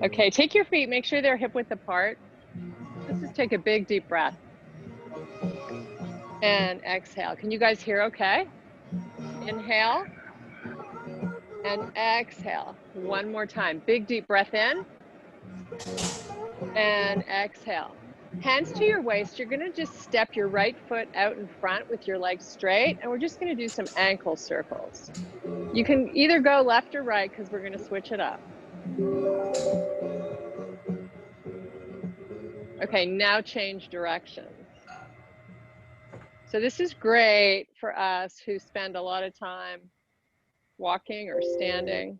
Okay, take your feet, make sure they're hip width apart. Let's just take a big deep breath. And exhale. Can you guys hear okay? Inhale and exhale. One more time. Big deep breath in and exhale. Hands to your waist. You're gonna just step your right foot out in front with your legs straight, and we're just gonna do some ankle circles. You can either go left or right because we're gonna switch it up. Okay, now change directions. So this is great for us who spend a lot of time walking or standing.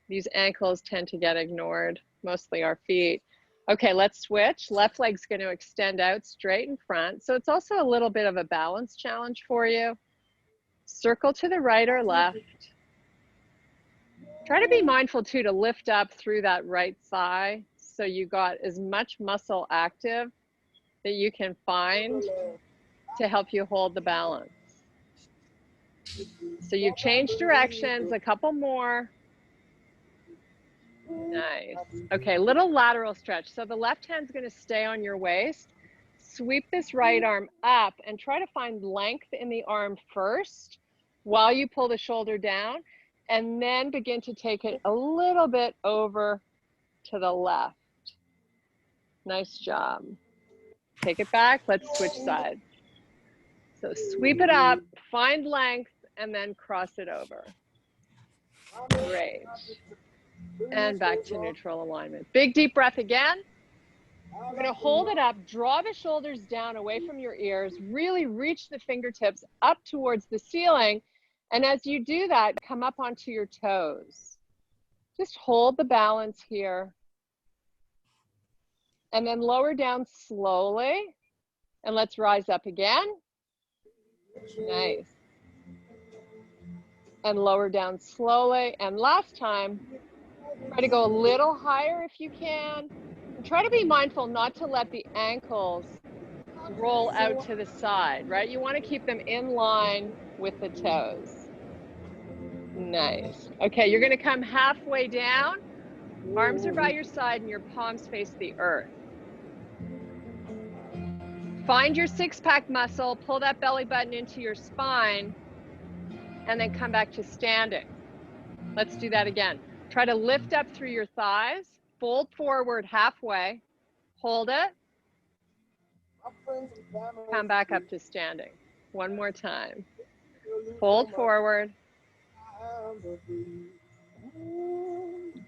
These ankles tend to get ignored, mostly our feet. Okay, let's switch. Left leg's going to extend out straight in front. So it's also a little bit of a balance challenge for you. Circle to the right or left. Try to be mindful too to lift up through that right thigh so you got as much muscle active that you can find to help you hold the balance. So you've changed directions, a couple more. Nice. Okay, little lateral stretch. So the left hand's going to stay on your waist. Sweep this right arm up and try to find length in the arm first while you pull the shoulder down, and then begin to take it a little bit over to the left. Nice job. Take it back. Let's switch sides. So sweep it up, find length, and then cross it over. Great. And back to neutral alignment. Big deep breath again. We're going to hold it up, draw the shoulders down away from your ears, really reach the fingertips up towards the ceiling. And as you do that, come up onto your toes. Just hold the balance here. And then lower down slowly. And let's rise up again. Nice. And lower down slowly. And last time, try to go a little higher if you can. And try to be mindful not to let the ankles roll out to the side, right? You want to keep them in line with the toes. Nice. Okay, you're going to come halfway down. Arms are by your side and your palms face the earth. Find your six-pack muscle, pull that belly button into your spine, and then come back to standing. Let's do that again. Try to lift up through your thighs, fold forward halfway, hold it, come back up to standing. One more time. Fold forward.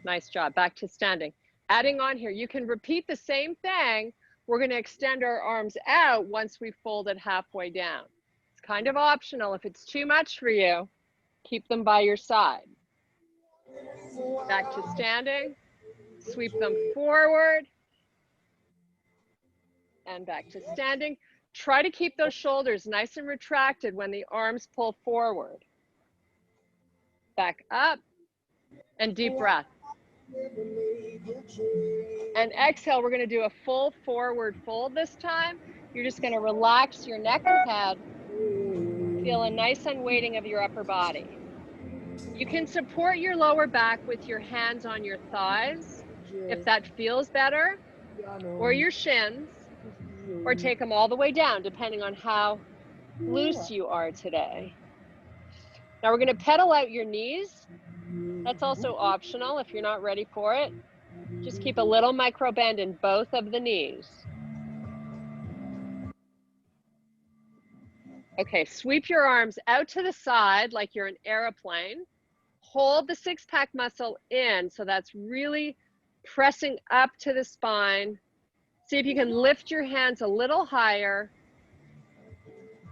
Nice job. Back to standing. Adding on here, you can repeat the same thing. We're going to extend our arms out once we've folded halfway down. It's kind of optional. If it's too much for you, keep them by your side. Back to standing. Sweep them forward. And back to standing. Try to keep those shoulders nice and retracted when the arms pull forward. Back up. And deep breath. And exhale, we're going to do a full forward fold this time. You're just going to relax your neck and head. Feel a nice unweighting of your upper body. You can support your lower back with your hands on your thighs, if that feels better, or your shins, or take them all the way down, depending on how loose you are today. Now we're going to pedal out your knees. That's also optional if you're not ready for it. Just keep a little micro bend in both of the knees. Okay, sweep your arms out to the side like you're an airplane. Hold the six-pack muscle in, so that's really pressing up to the spine. See if you can lift your hands a little higher.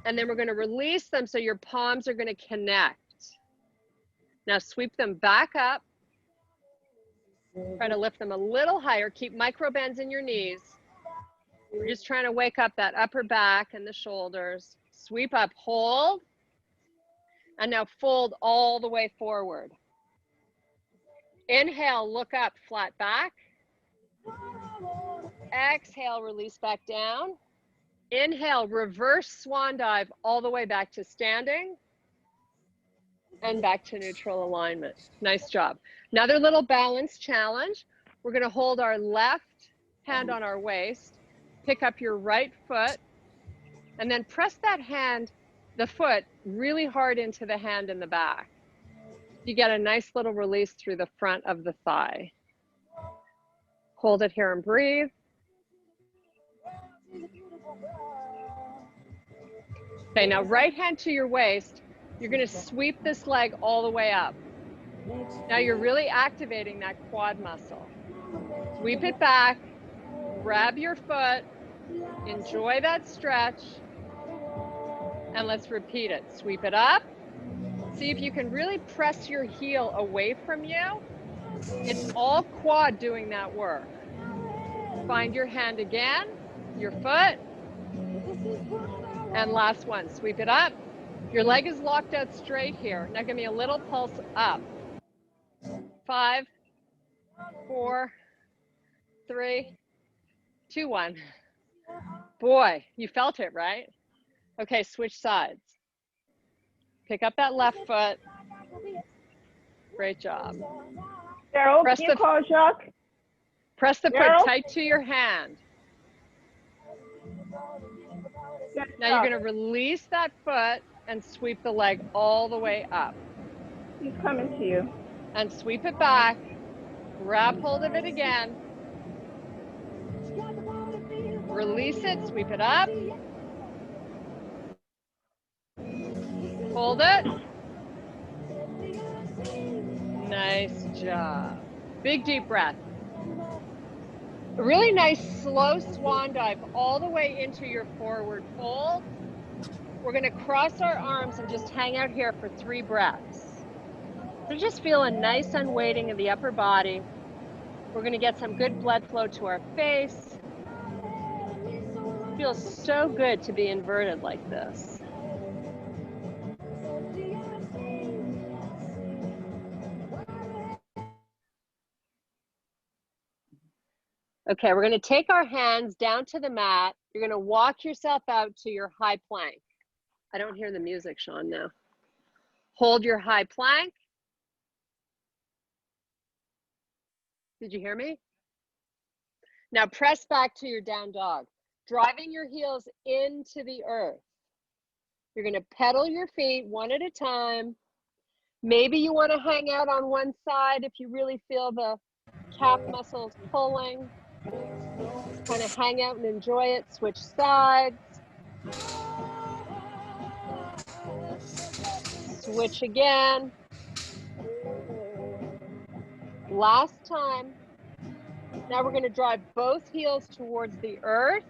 And then we're going to release them so your palms are going to connect. Now sweep them back up. Try to lift them a little higher. Keep micro bends in your knees. We're just trying to wake up that upper back and the shoulders. Sweep up, hold. And now fold all the way forward. Inhale, look up, flat back. Exhale, release back down. Inhale, reverse swan dive all the way back to standing. And back to neutral alignment. Nice job. Another little balance challenge. We're going to hold our left hand on our waist, pick up your right foot, and then press that hand, the foot, really hard into the hand in the back. You get a nice little release through the front of the thigh. Hold it here and breathe. Okay, now right hand to your waist. You're going to sweep this leg all the way up. Now you're really activating that quad muscle. Sweep it back, grab your foot, enjoy that stretch, and let's repeat it. Sweep it up. See if you can really press your heel away from you. It's all quad doing that work. Find your hand again, your foot, and last one. Sweep it up. Your leg is locked out straight here. Now give me a little pulse up. 5, 4, 3, 2, 1. Boy, you felt it, right? Okay, switch sides. Pick up that left foot. Great job. Daryl, can you call Jacques? Press the foot tight to your hand. Now you're going to release that foot and sweep the leg all the way up. He's coming to you. And sweep it back. Grab hold of it again. Release it, sweep it up. Hold it. Nice job. Big deep breath. A really nice slow swan dive all the way into your forward fold. We're going to cross our arms and just hang out here for 3 breaths. So just feel a nice unweighting of the upper body. We're going to get some good blood flow to our face. It feels so good to be inverted like this. Okay, we're going to take our hands down to the mat. You're going to walk yourself out to your high plank. I don't hear the music, Sean, now. Hold your high plank. Did you hear me? Now press back to your down dog, driving your heels into the earth. You're going to pedal your feet one at a time. Maybe you want to hang out on one side if you really feel the calf muscles pulling. Kind of hang out and enjoy it. Switch sides. Switch again. Last time. Now we're going to drive both heels towards the earth.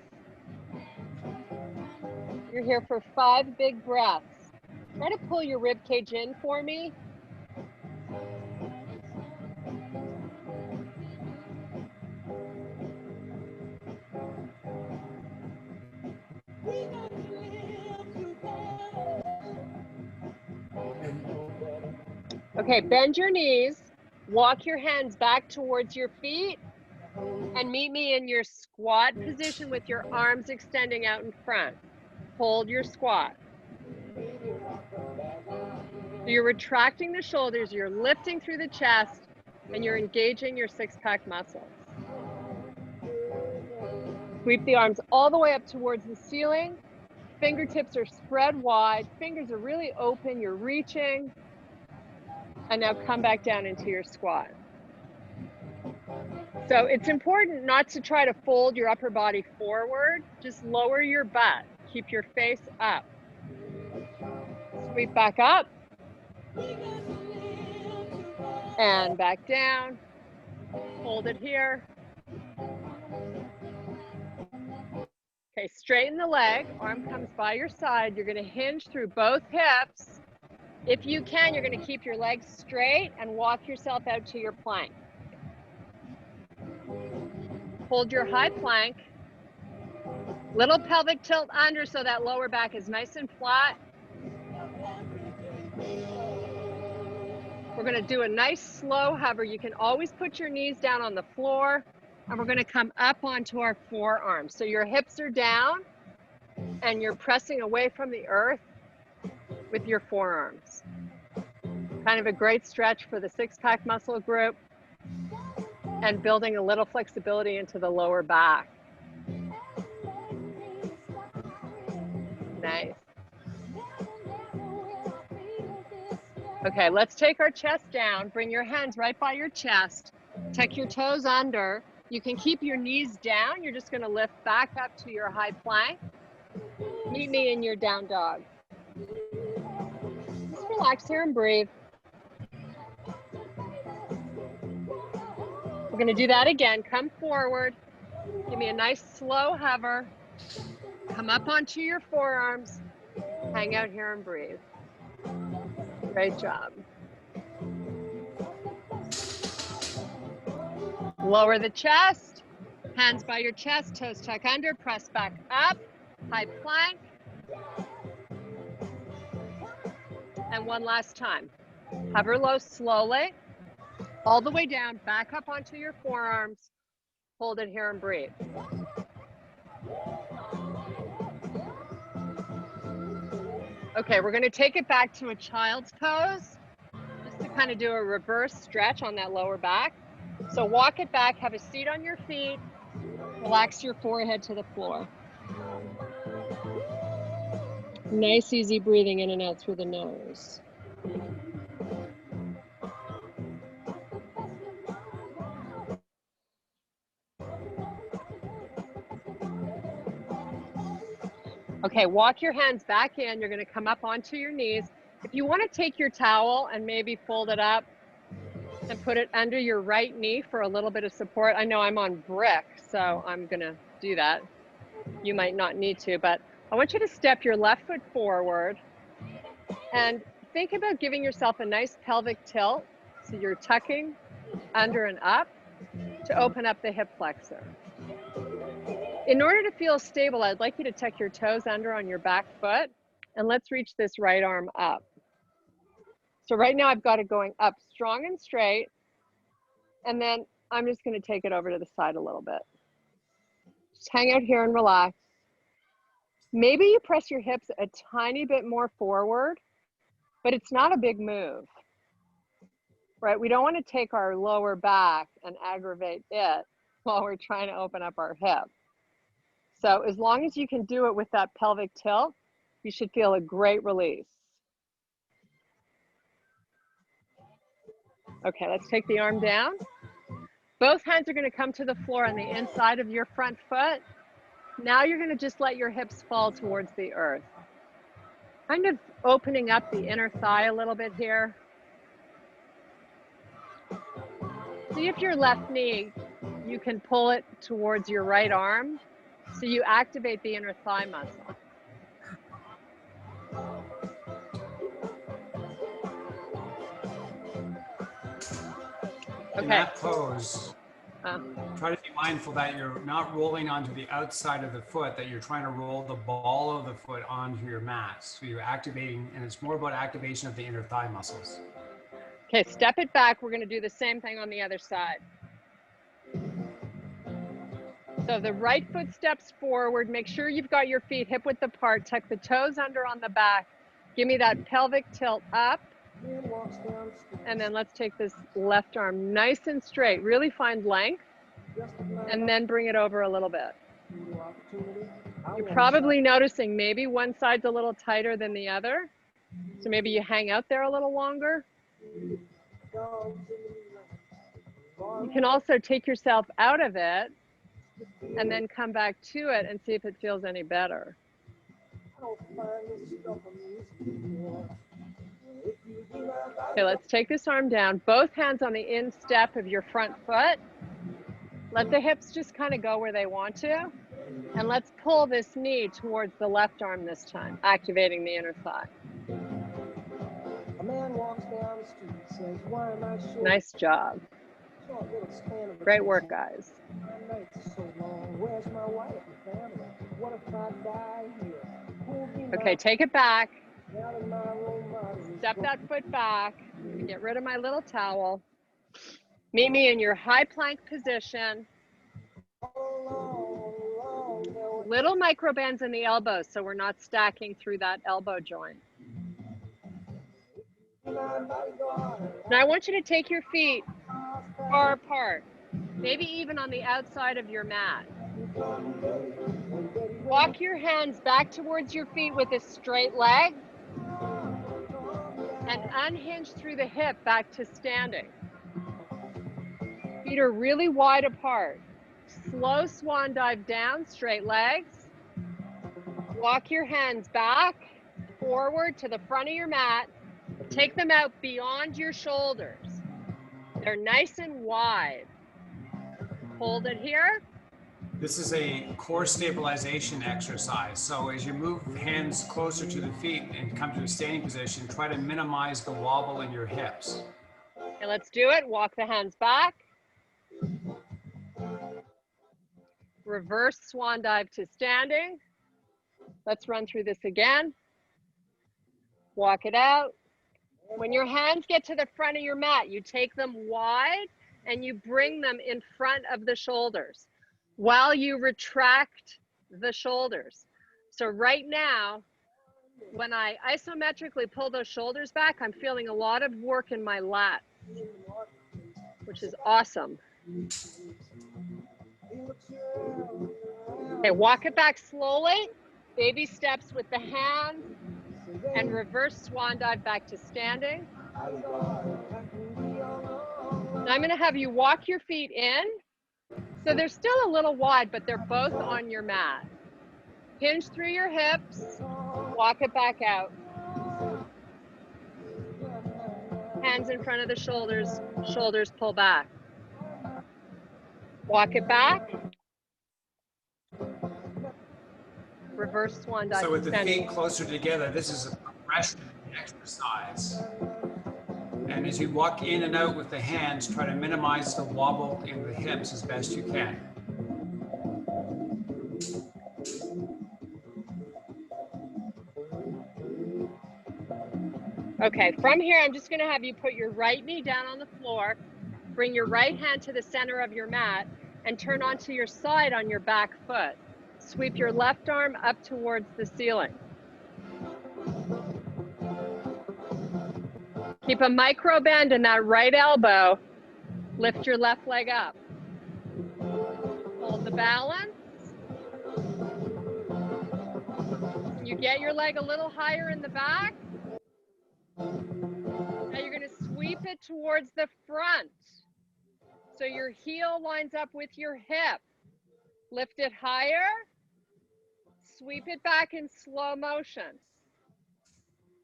You're here for 5 big breaths. Try to pull your rib cage in for me. Okay, bend your knees. Walk your hands back towards your feet and meet me in your squat position with your arms extending out in front. Hold your squat. You're retracting the shoulders, you're lifting through the chest, and you're engaging your 6-pack muscles. Sweep the arms all the way up towards the ceiling. Fingertips are spread wide. Fingers are really open. You're reaching. And now come back down into your squat. So it's important not to try to fold your upper body forward. Just lower your butt. Keep your face up. Sweep back up. And back down. Hold it here. Okay, straighten the leg. Arm comes by your side. You're going to hinge through both hips. If you can, you're going to keep your legs straight and walk yourself out to your plank. Hold your high plank. Little pelvic tilt under so that lower back is nice and flat. We're going to do a nice slow hover. You can always put your knees down on the floor, and we're going to come up onto our forearms. So your hips are down and you're pressing away from the earth with your forearms. Kind of a great stretch for the 6-pack muscle group. and building a little flexibility into the lower back. Nice. Okay, let's take our chest down. Bring your hands right by your chest. Tuck your toes under. You can keep your knees down. You're just going to lift back up to your high plank. Meet me in your down dog. Just relax here and breathe. We're going to do that again. Come forward. Give me a nice slow hover. Come up onto your forearms. Hang out here and breathe. Great job. Lower the chest. Hands by your chest. Toes tuck under. Press back up. High plank. And one last time. Hover low slowly. All the way down. Back up onto your forearms. Hold it here and breathe. Okay, we're going to take it back to a child's pose, just to kind of do a reverse stretch on that lower back. So walk it back, have a seat on your feet, relax your forehead to the floor. Nice, easy breathing in and out through the nose. Okay, walk your hands back in. You're going to come up onto your knees. If you want to take your towel and maybe fold it up and put it under your right knee for a little bit of support. I know I'm on brick, so I'm going to do that. You might not need to, but I want you to step your left foot forward and think about giving yourself a nice pelvic tilt. So you're tucking under and up to open up the hip flexor. In order to feel stable, I'd like you to tuck your toes under on your back foot, and let's reach this right arm up. So right now I've got it going up strong and straight, and then I'm just going to take it over to the side a little bit. Just hang out here and relax. Maybe you press your hips a tiny bit more forward, but it's not a big move, right? We don't want to take our lower back and aggravate it while we're trying to open up our hip. So as long as you can do it with that pelvic tilt, you should feel a great release. Okay, let's take the arm down. Both hands are going to come to the floor on the inside of your front foot. Now you're going to just let your hips fall towards the earth. Kind of opening up the inner thigh a little bit here. See if your left knee, you can pull it towards your right arm so you activate the inner thigh muscle. In that pose, try to be mindful that you're not rolling onto the outside of the foot, that you're trying to roll the ball of the foot onto your mat. So you're activating, and it's more about activation of the inner thigh muscles. Okay, step it back. We're going to do the same thing on the other side. So the right foot steps forward. Make sure you've got your feet hip width apart. Tuck the toes under on the back. Give me that pelvic tilt up. And then let's take this left arm nice and straight. Really find length. And then bring it over a little bit. You're probably noticing maybe one side's a little tighter than the other. So maybe you hang out there a little longer. You can also take yourself out of it and then come back to it and see if it feels any better. Okay, let's take this arm down. Both hands on the instep of your front foot. Let the hips just kind of go where they want to. And let's pull this knee towards the left arm this time, activating the inner thigh. Nice job. Great work, guys. Okay, take it back. Step that foot back. Get rid of my little towel. Meet me in your high plank position. Little micro bends in the elbows so we're not stacking through that elbow joint. Now I want you to take your feet far apart. maybe even on the outside of your mat. Walk your hands back towards your feet with a straight leg and unhinge through the hip back to standing. Feet are really wide apart. Slow swan dive down, straight legs. Walk your hands back, forward to the front of your mat. Take them out beyond your shoulders. They're nice and wide. Hold it here. This is a core stabilization exercise. So as you move hands closer to the feet and come to a standing position, try to minimize the wobble in your hips. Okay, let's do it. Walk the hands back. Reverse swan dive to standing. Let's run through this again. Walk it out. When your hands get to the front of your mat, you take them wide and you bring them in front of the shoulders while you retract the shoulders. So right now, when I isometrically pull those shoulders back, I'm feeling a lot of work in my lats, which is awesome. Okay, walk it back slowly. Baby steps with the hands and reverse swan dive back to standing. Now I'm going to have you walk your feet in. So they're still a little wide, but they're both on your mat. Hinge through your hips, walk it back out. Hands in front of the shoulders, shoulders pull back. Walk it back. Reverse swan dive. So with the feet closer together, this is a progression exercise. And as you walk in and out with the hands, try to minimize the wobble in the hips as best you can. Okay, from here, I'm just going to have you put your right knee down on the floor, bring your right hand to the center of your mat, and turn onto your side on your back foot. Sweep your left arm up towards the ceiling. Keep a micro bend in that right elbow. Lift your left leg up. Hold the balance. Can you get your leg a little higher in the back? Now you're going to sweep it towards the front. So your heel lines up with your hip. Lift it higher. Sweep it back in slow motion.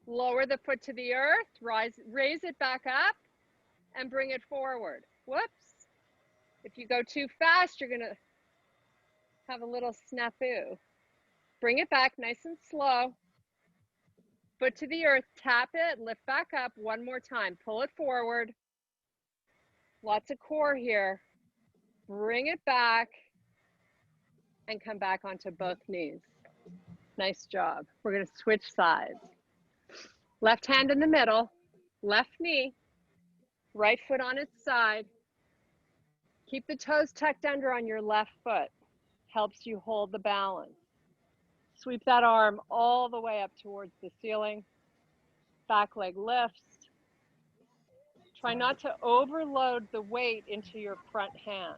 Lower the foot to the earth. Raise it back up and bring it forward. Whoops. If you go too fast, you're going to have a little snafu. Bring it back nice and slow. Foot to the earth, tap it, lift back up one more time. Pull it forward. Lots of core here. Bring it back and come back onto both knees. Nice job. We're going to switch sides. Left hand in the middle, left knee, right foot on its side. Keep the toes tucked under on your left foot. Helps you hold the balance. Sweep that arm all the way up towards the ceiling. Back leg lifts. Try not to overload the weight into your front hand.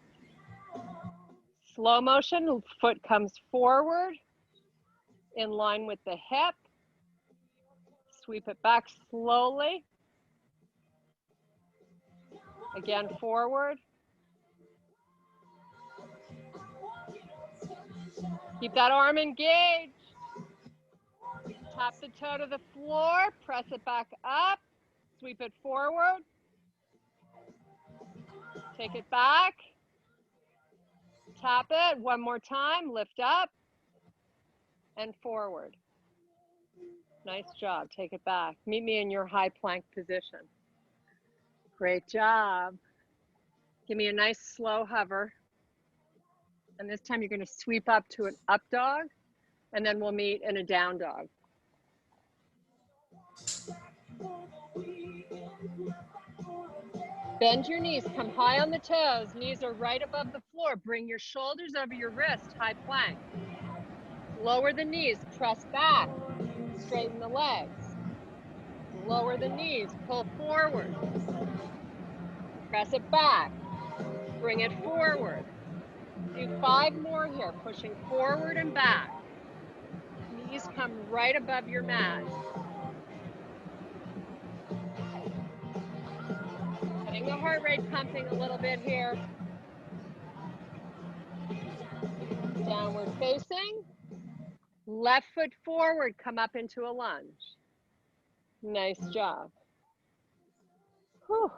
Slow motion, foot comes forward in line with the hip. Sweep it back slowly. Again, forward. Keep that arm engaged. Tap the toe to the floor, press it back up, sweep it forward. Take it back. Tap it one more time, lift up and forward. Nice job, take it back. Meet me in your high plank position. Great job. Give me a nice slow hover. And this time you're going to sweep up to an up dog, and then we'll meet in a down dog. Bend your knees, come high on the toes. Knees are right above the floor. Bring your shoulders over your wrist, high plank. Lower the knees, press back. Straighten the legs. Lower the knees, pull forward. Press it back. Bring it forward. Do 5 more here, pushing forward and back. Knees come right above your mat. Getting the heart rate pumping a little bit here. Downward facing. Left foot forward, come up into a lunge. Nice job. Whew.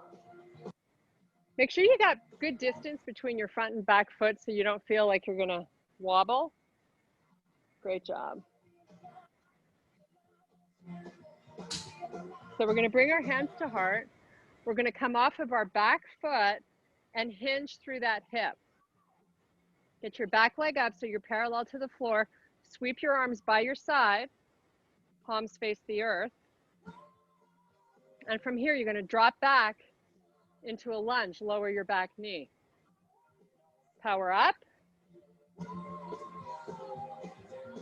Make sure you got good distance between your front and back foot so you don't feel like you're gonna wobble. Great job. So we're gonna bring our hands to heart. We're gonna come off of our back foot and hinge through that hip. Get your back leg up so you're parallel to the floor. Sweep your arms by your side. Palms face the earth. And from here, you're gonna drop back into a lunge, lower your back knee. Power up.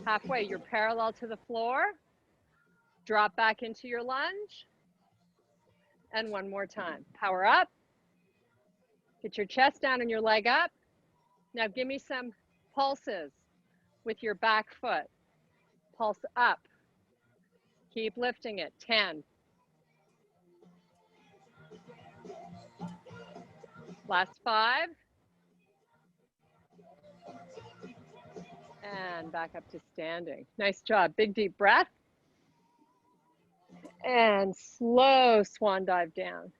Halfway, you're parallel to the floor. Drop back into your lunge. And one more time. Power up. Get your chest down and your leg up. Now give me some pulses with your back foot. Pulse up. Keep lifting it. 10. Last 5. And back up to standing. Nice job. Big deep breath. And slow swan dive down.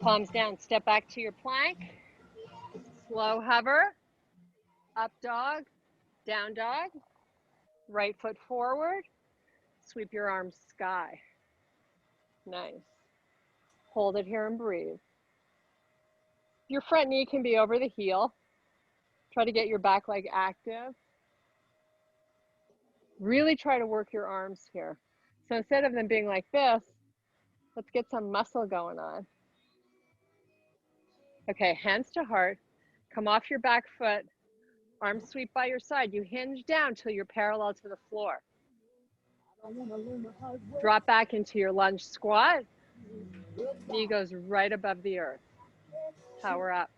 Palms down. Step back to your plank. Slow hover. Up dog. Down dog. Right foot forward. Sweep your arms sky. Nice. Hold it here and breathe. Your front knee can be over the heel. Try to get your back leg active. Really try to work your arms here. So instead of them being like this, let's get some muscle going on. Okay, hands to heart. Come off your back foot. Arms sweep by your side. You hinge down till you're parallel to the floor. Drop back into your lunge squat. Knee goes right above the earth. Power up.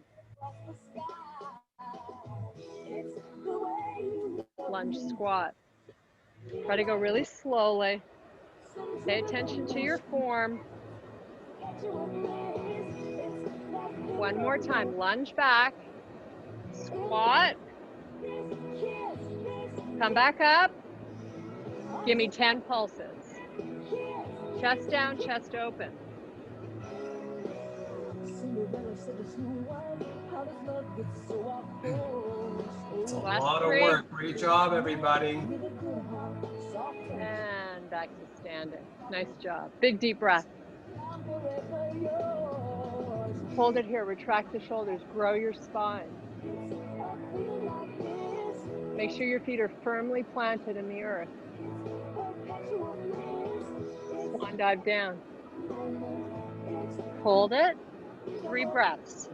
Lunge squat. Try to go really slowly. Pay attention to your form. One more time. Lunge back. Squat. Come back up. Give me 10 pulses. Chest down, chest open. It's a lot of work. Great job, everybody. And back to standing. Nice job. Big deep breath. Hold it here. Retract the shoulders. Grow your spine. Make sure your feet are firmly planted in the earth. Swan dive down. Hold it. 3 breaths.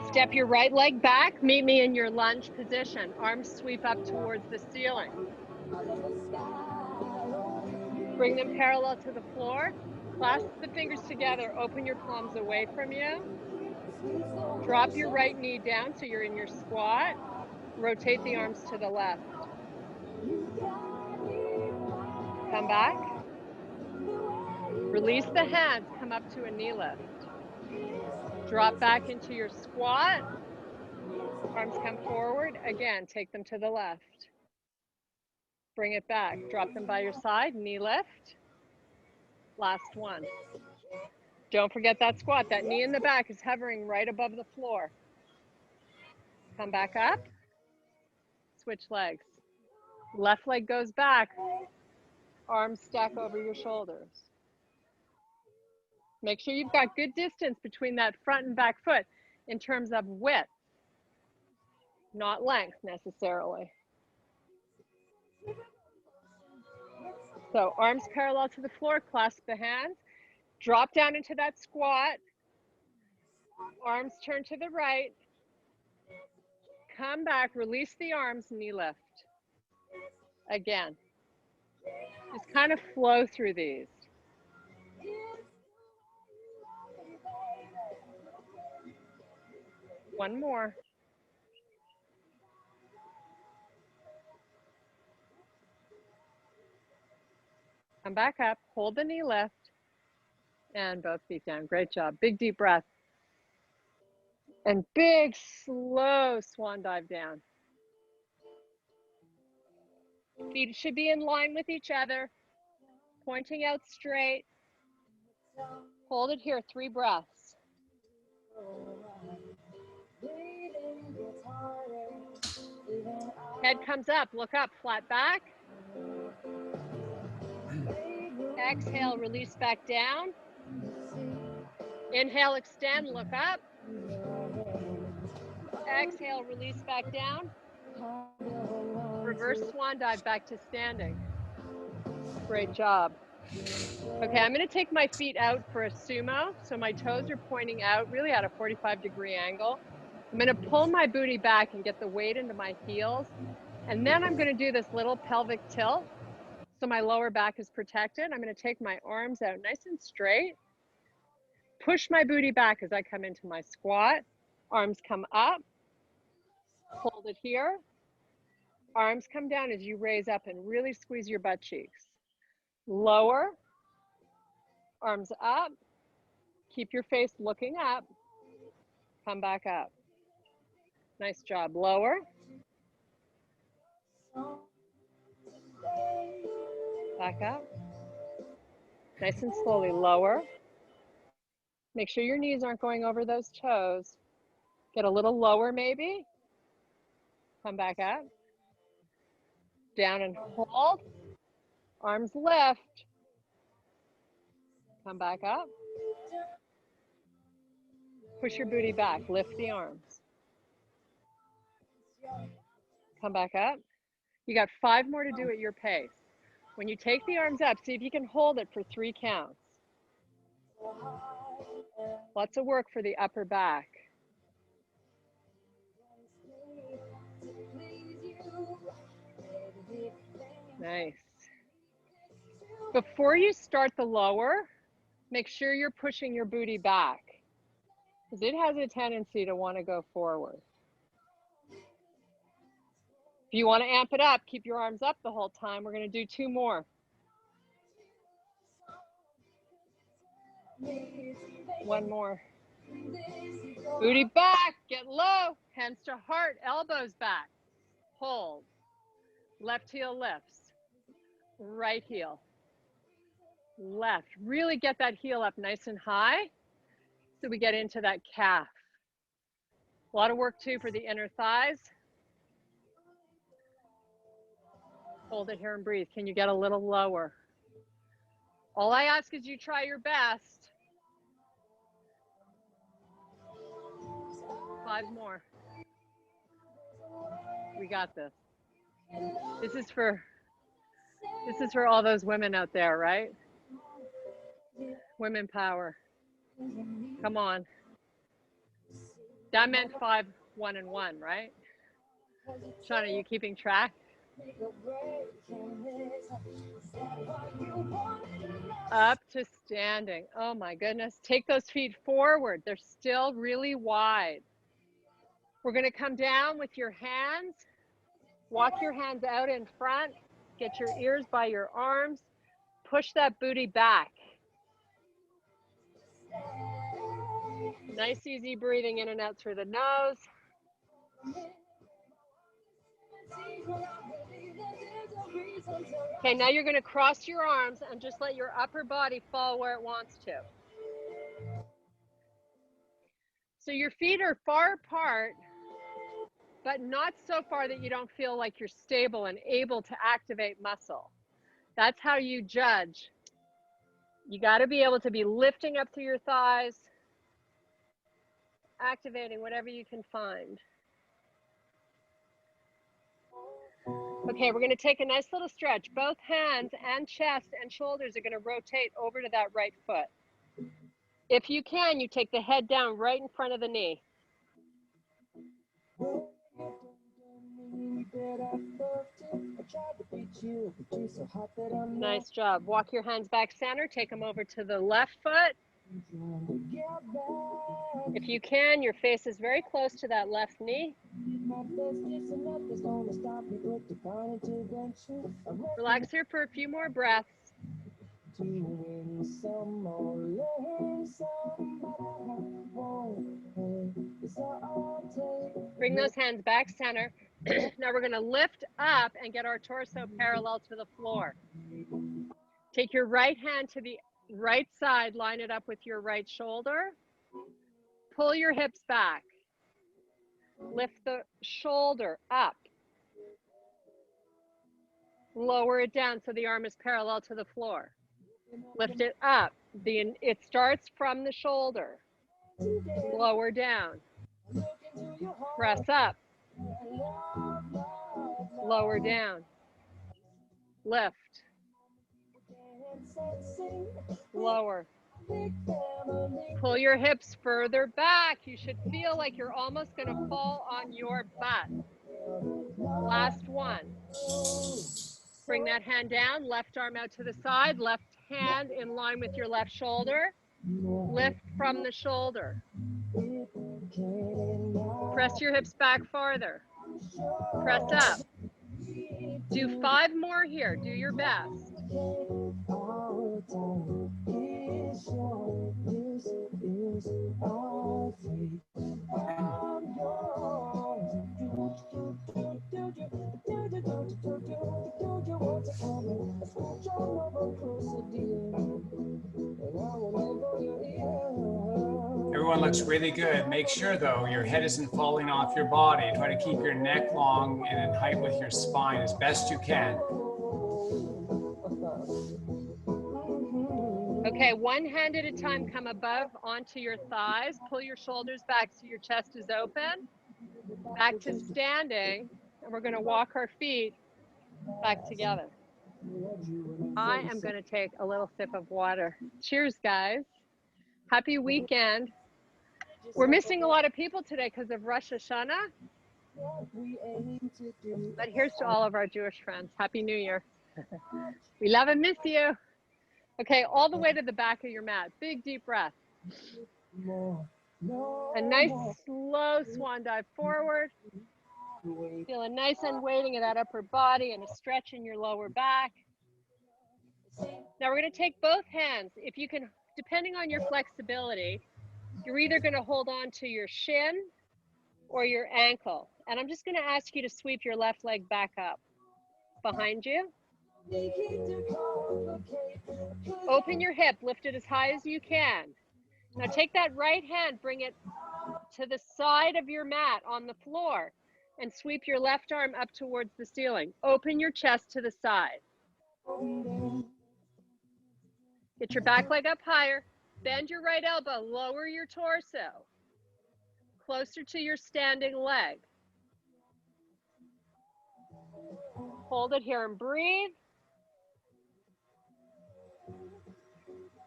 Step your right leg back. Meet me in your lunge position. Arms sweep up towards the ceiling. Bring them parallel to the floor. Clasp the fingers together. Open your palms away from you. Drop your right knee down so you're in your squat. Rotate the arms to the left. Come back. Release the hands. Come up to a knee lift. Drop back into your squat. Arms come forward. Again, take them to the left. Bring it back. Drop them by your side. Knee lift. Last one. Don't forget that squat. That knee in the back is hovering right above the floor. Come back up. Switch legs. Left leg goes back. Arms stack over your shoulders. Make sure you've got good distance between that front and back foot in terms of width, not length necessarily. So arms parallel to the floor, clasp the hands, drop down into that squat, arms turn to the right, come back, release the arms, knee lift. Again. Just kind of flow through these. One more. Come back up, hold the knee lift, and both feet down. Great job. Big deep breath. And big, slow swan dive down. Feet should be in line with each other, pointing out straight. Hold it here, 3 breaths. Head comes up, look up, flat back. Exhale, release back down. Inhale, extend, look up. Exhale, release back down. Reverse swan dive back to standing. Great job. Okay, I'm going to take my feet out for a sumo. So my toes are pointing out really at a 45-degree angle. I'm going to pull my booty back and get the weight into my heels. And then I'm going to do this little pelvic tilt. So my lower back is protected. I'm going to take my arms out nice and straight. Push my booty back as I come into my squat. Arms come up. Hold it here. Arms come down as you raise up and really squeeze your butt cheeks. Lower. Arms up. Keep your face looking up. Come back up. Nice job. Lower. Back up. Nice and slowly. Lower. Make sure your knees aren't going over those toes. Get a little lower maybe. Come back up. Down and hold. Arms lift. Come back up. Push your booty back. Lift the arms. Come back up. You got 5 more to do at your pace. When you take the arms up, see if you can hold it for 3 counts. Lots of work for the upper back. Nice. Before you start the lower, make sure you're pushing your booty back, because it has a tendency to want to go forward. If you want to amp it up, keep your arms up the whole time. We're going to do 2 more. One more. Booty back, get low, hands to heart, elbows back. Hold. Left heel lifts. Right heel. Left. Really get that heel up nice and high so we get into that calf. A lot of work too for the inner thighs. Hold it here and breathe. Can you get a little lower? All I ask is you try your best. 5 more. We got this. This is for all those women out there, right? Women power. Come on. That meant 5, 1, and 1, right? Shauna, are you keeping track? Up to standing. Oh my goodness. Take those feet forward. They're still really wide. We're going to come down with your hands. Walk your hands out in front. Get your ears by your arms. Push that booty back. Nice, easy breathing in and out through the nose. Okay, now you're going to cross your arms and just let your upper body fall where it wants to. So your feet are far apart, but not so far that you don't feel like you're stable and able to activate muscle. That's how you judge. You got to be able to be lifting up through your thighs, activating whatever you can find. Okay, we're going to take a nice little stretch. Both hands and chest and shoulders are going to rotate over to that right foot. If you can, you take the head down right in front of the knee. Nice job. Walk your hands back center. Take them over to the left foot. If you can, your face is very close to that left knee. Relax here for a few more breaths. Bring those hands back center. Now we're going to lift up and get our torso parallel to the floor. Take your right hand to the right side, line it up with your right shoulder. Pull your hips back. Lift the shoulder up. Lower it down so the arm is parallel to the floor. Lift it up. It starts from the shoulder. Lower down. Press up. Lower down. Lift. Lower. Pull your hips further back. You should feel like you're almost going to fall on your butt. Last one. Bring that hand down, left arm out to the side, left hand in line with your left shoulder. Lift from the shoulder. Press your hips back farther. Press up. Do 5 more here. Do your best. Everyone looks really good. Make sure though, your head isn't falling off your body. Try to keep your neck long and in height with your spine as best you can. Okay, one hand at a time, come above onto your thighs. Pull your shoulders back so your chest is open. Back to standing, and we're going to walk our feet back together. I am going to take a little sip of water. Cheers, guys. Happy weekend. We're missing a lot of people today because of Rosh Hashanah. But here's to all of our Jewish friends. Happy New Year. We love and miss you. Okay, all the way to the back of your mat. Big, deep breath. A nice, slow swan dive forward. Feel a nice unweighting of that upper body and a stretch in your lower back. Now we're going to take both hands. If you can, depending on your flexibility, you're either going to hold on to your shin or your ankle. And I'm just going to ask you to sweep your left leg back up behind you. Open your hip, lift it as high as you can. Now take that right hand, bring it to the side of your mat on the floor and sweep your left arm up towards the ceiling. Open your chest to the side. Get your back leg up higher. Bend your right elbow, lower your torso. Closer to your standing leg. Hold it here and breathe.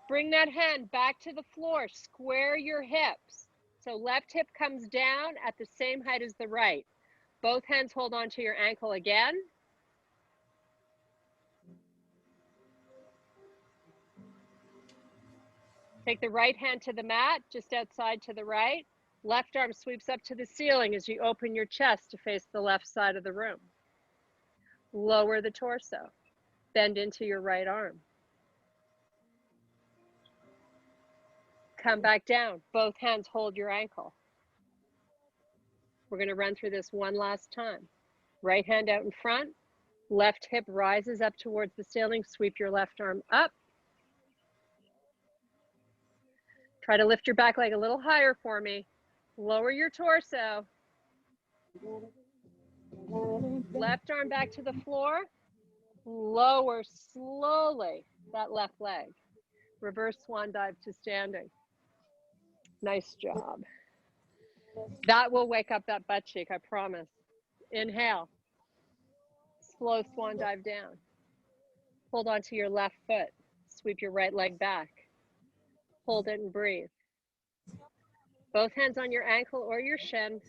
Bring that hand back to the floor. Square your hips. So left hip comes down at the same height as the right. Both hands hold on to your ankle again. Take the right hand to the mat, just outside to the right. Left arm sweeps up to the ceiling as you open your chest to face the left side of the room. Lower the torso. Bend into your right arm. Come back down. Both hands hold your ankle. We're going to run through this one last time. Right hand out in front. Left hip rises up towards the ceiling. Sweep your left arm up. Try to lift your back leg a little higher for me. Lower your torso. Left arm back to the floor. Lower slowly that left leg. Reverse swan dive to standing. Nice job. That will wake up that butt cheek, I promise. Inhale. Slow swan dive down. Hold onto your left foot. Sweep your right leg back. Hold it and breathe. Both hands on your ankle or your shin.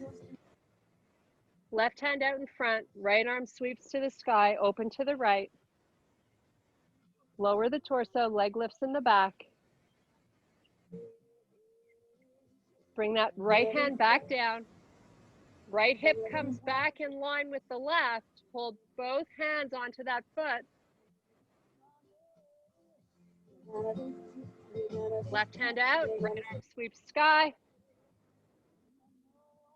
Left hand out in front, right arm sweeps to the sky, open to the right. Lower the torso, leg lifts in the back. Bring that right hand back down. Right hip comes back in line with the left. Hold both hands onto that foot. Left hand out, right arm sweeps sky.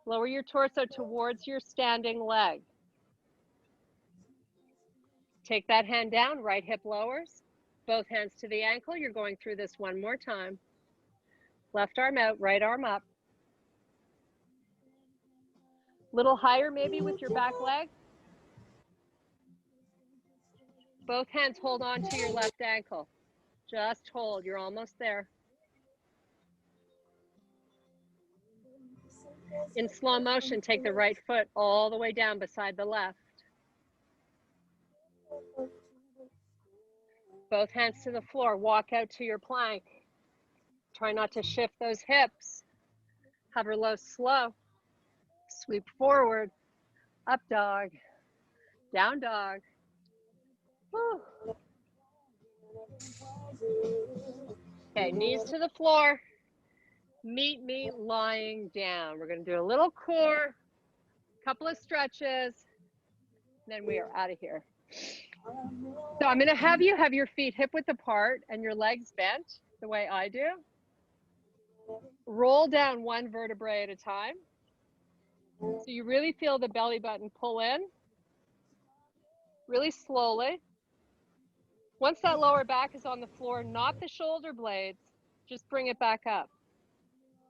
Lower your torso towards your standing leg. Take that hand down, right hip lowers. Both hands to the ankle. You're going through this one more time. Left arm out, right arm up. Little higher maybe with your back leg. Both hands hold on to your left ankle. Just hold, you're almost there. In slow motion, take the right foot all the way down beside the left. Both hands to the floor, walk out to your plank. Try not to shift those hips. Hover low, slow. Sweep forward, up dog, down dog. Whew. Okay, knees to the floor. Meet me lying down. We're going to do a little core, couple of stretches, then we are out of here. So I'm going to have you have your feet hip width apart and your legs bent the way I do. Roll down one vertebrae at a time. So you really feel the belly button pull in, really slowly. Once that lower back is on the floor, not the shoulder blades, just bring it back up.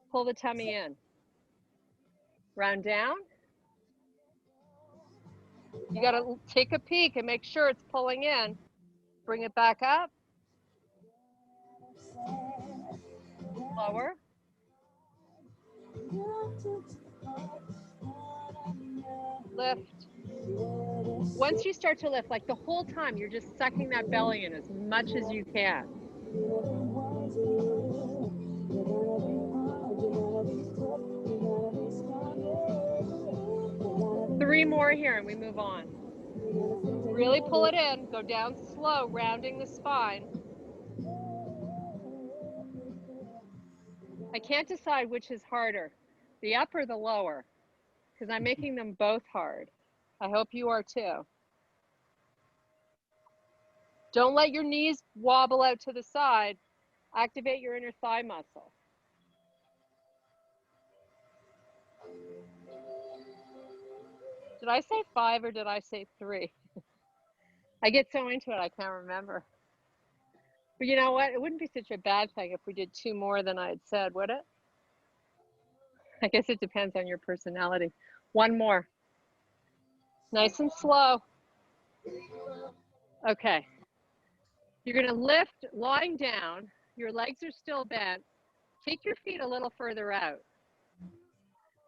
Pull the tummy in. Round down. You got to take a peek and make sure it's pulling in. Bring it back up. Lower. Lift. Once you start to lift, like the whole time, you're just sucking that belly in as much as you can. Three more here and we move on. Really pull it in, go down slow, rounding the spine. I can't decide which is harder, the up or the lower, because I'm making them both hard. I hope you are too. Don't let your knees wobble out to the side. Activate your inner thigh muscle. Did I say 5 or did I say 3? I get so into it, I can't remember. But you know what? It wouldn't be such a bad thing if we did 2 more than I had said, would it? I guess it depends on your personality. 1 more. Nice and slow. Okay. You're going to lift lying down. Your legs are still bent. Take your feet a little further out.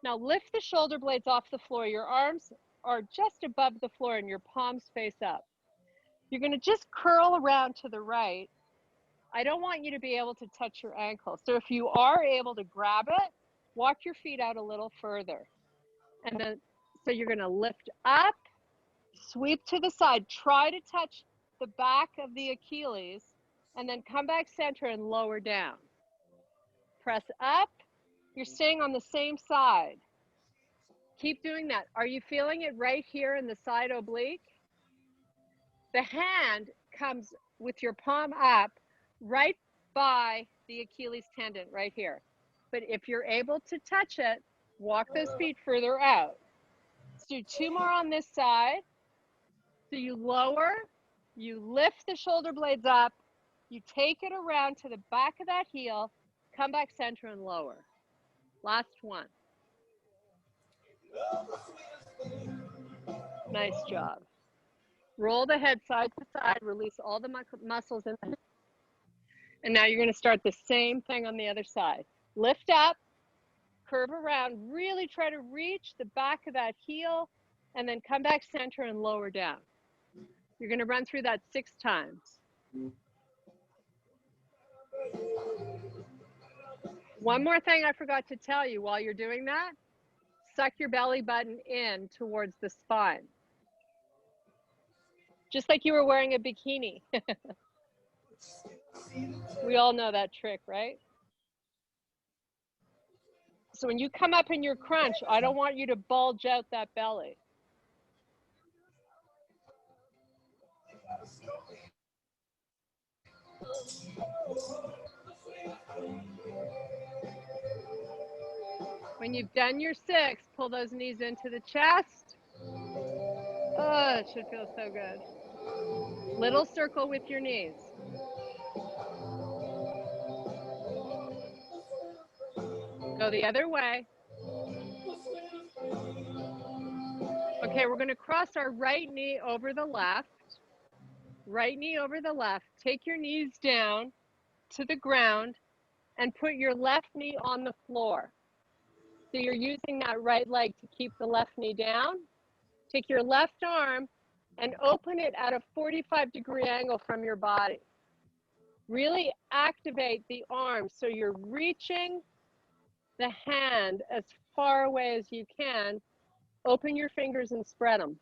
Now lift the shoulder blades off the floor. Your arms are just above the floor and your palms face up. You're going to just curl around to the right. I don't want you to be able to touch your ankle. So if you are able to grab it, walk your feet out a little further. And then, so you're going to lift up, sweep to the side. Try to touch the back of the Achilles and then come back center and lower down. Press up. You're staying on the same side. Keep doing that. Are you feeling it right here in the side oblique? The hand comes with your palm up right by the Achilles tendon right here. But if you're able to touch it, walk those feet further out. Let's do 2 more on this side. So you lower, you lift the shoulder blades up, you take it around to the back of that heel, come back center and lower. Last one. Nice job. Roll the head side to side, release all the muscles in the head. And now you're going to start the same thing on the other side. Lift up, curve around, really try to reach the back of that heel, and then come back center and lower down. You're going to run through that 6 times. One more thing I forgot to tell you while you're doing that. suck your belly button in towards the spine. Just like you were wearing a bikini. We all know that trick, right? So when you come up in your crunch, I don't want you to bulge out that belly. When you've done your 6, pull those knees into the chest. Oh, it should feel so good. Little circle with your knees. Go the other way. Okay, we're going to cross our right knee over the left. Right knee over the left. Take your knees down to the ground and put your left knee on the floor. So you're using that right leg to keep the left knee down. Take your left arm and open it at a 45-degree angle from your body. Really activate the arm so you're reaching the hand as far away as you can. Open your fingers and spread them.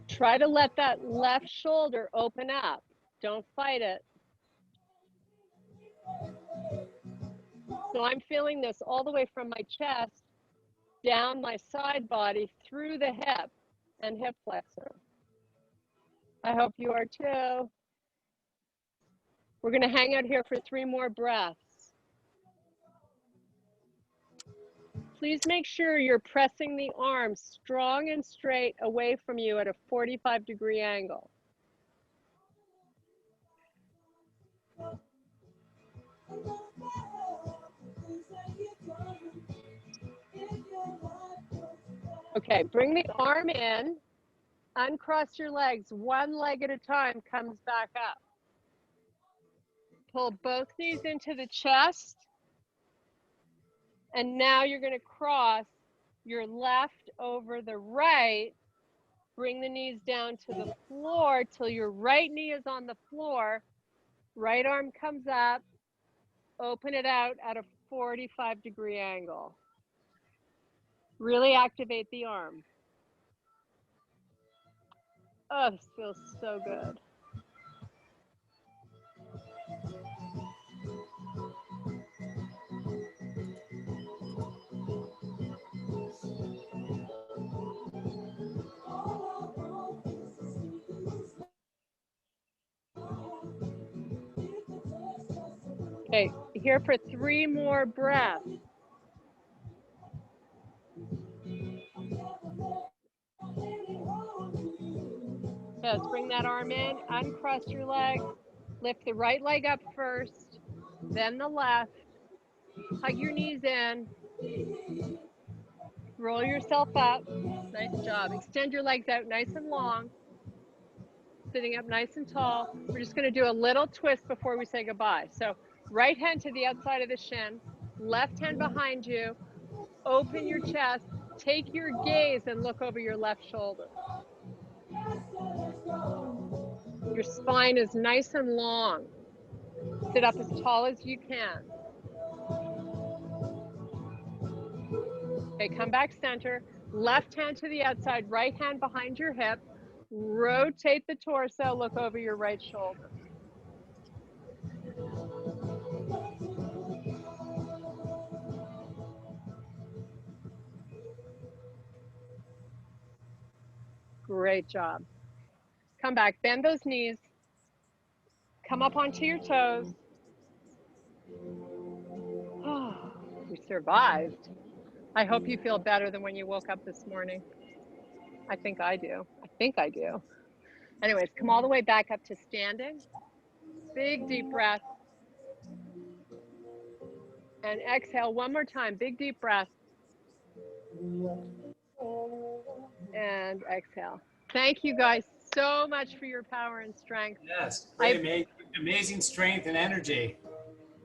Try to let that left shoulder open up. Don't fight it. So I'm feeling this all the way from my chest, down my side body, through the hip and hip flexor. I hope you are too. We're going to hang out here for 3 more breaths. Please make sure you're pressing the arms strong and straight away from you at a 45-degree angle. Okay, bring the arm in, uncross your legs, one leg at a time comes back up. Pull both knees into the chest, and now you're going to cross your left over the right. Bring the knees down to the floor till your right knee is on the floor. Right arm comes up, open it out at a 45-degree angle. Really activate the arm. Oh, this feels so good. Okay, here for 3 more breaths. Yes, bring that arm in, uncross your legs, lift the right leg up first, then the left. Hug your knees in. Roll yourself up. Nice job. Extend your legs out nice and long. Sitting up nice and tall. We're just going to do a little twist before we say goodbye. So right hand to the outside of the shin, left hand behind you. Open your chest. Take your gaze and look over your left shoulder. Your spine is nice and long. Sit up as tall as you can. Okay, come back center. Left hand to the outside, right hand behind your hip. Rotate the torso, look over your right shoulder. Great job. Come back, bend those knees. Come up onto your toes. Oh, we survived. I hope you feel better than when you woke up this morning. I think I do. I think I do. Anyways, come all the way back up to standing. Big deep breath. And exhale one more time. Big deep breath. And exhale. Thank you guys so much for your power and strength. Yes, amazing strength and energy.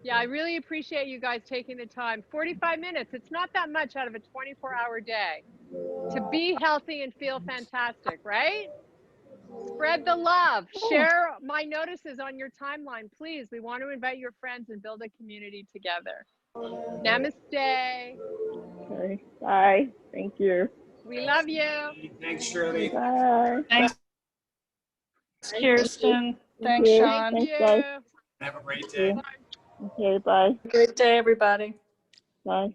Yeah, I really appreciate you guys taking the time. 45 minutes, it's not that much out of a 24-hour day to be healthy and feel fantastic, right? Spread the love. Share my notices on your timeline, please. We want to invite your friends and build a community together. Namaste. Okay. Bye. Thank you. We love you. Thanks, Shirley. Bye. Thanks, Kirsten. Thank Thanks, you. Sean. Thank Thanks, guys. you. Have a great day. Okay, bye. Great day, everybody. Bye.